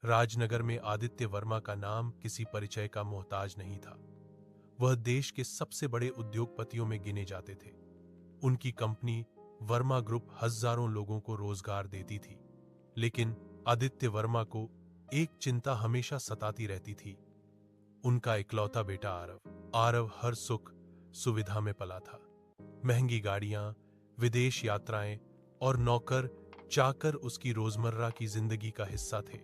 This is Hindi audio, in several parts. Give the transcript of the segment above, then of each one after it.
राजनगर में आदित्य वर्मा का नाम किसी परिचय का मोहताज नहीं था। वह देश के सबसे बड़े उद्योगपतियों में गिने जाते थे। उनकी कंपनी वर्मा ग्रुप हजारों लोगों को रोजगार देती थी। लेकिन आदित्य वर्मा को एक चिंता हमेशा सताती रहती थी। उनका इकलौता बेटा आरव हर सुख सुविधा में पला था। महंगी गाड़ियां, विदेश यात्राएं और नौकर चाकर उसकी रोजमर्रा की जिंदगी का हिस्सा थे।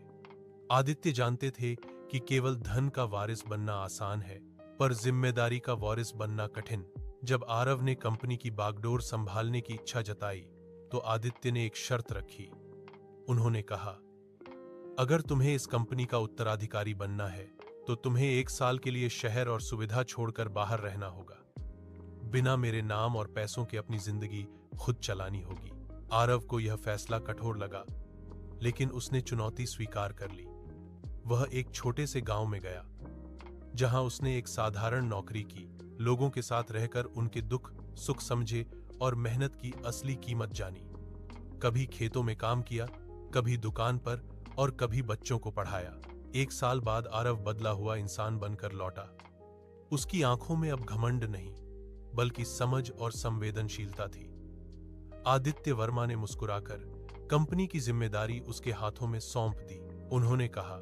आदित्य जानते थे कि केवल धन का वारिस बनना आसान है, पर जिम्मेदारी का वारिस बनना कठिन। जब आरव ने कंपनी की बागडोर संभालने की इच्छा जताई, तो आदित्य ने एक शर्त रखी। उन्होंने कहा, अगर तुम्हें इस कंपनी का उत्तराधिकारी बनना है, तो तुम्हें 1 साल के लिए शहर और सुविधा छोड़कर बाहर रहना होगा। बिना मेरे नाम और पैसों के अपनी जिंदगी खुद चलानी होगी। आरव को यह फैसला कठोर लगा, लेकिन उसने चुनौती स्वीकार कर ली। वह एक छोटे से गांव में गया, जहां उसने एक साधारण नौकरी की, लोगों के साथ रहकर उनके दुख सुख समझे और मेहनत की असली कीमत जानी। कभी खेतों में काम किया, कभी दुकान पर और कभी बच्चों को पढ़ाया। 1 साल बाद आरव बदला हुआ इंसान बनकर लौटा। उसकी आंखों में अब घमंड नहीं, बल्कि समझ और संवेदनशीलता थी। आदित्य वर्मा ने मुस्कुराकर कंपनी की जिम्मेदारी उसके हाथों में सौंप दी। उन्होंने कहा,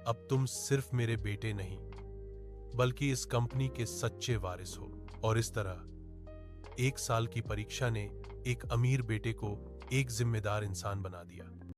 अब तुम सिर्फ मेरे बेटे नहीं, बल्कि इस कंपनी के सच्चे वारिस हो। और इस तरह 1 साल की परीक्षा ने एक अमीर बेटे को एक जिम्मेदार इंसान बना दिया।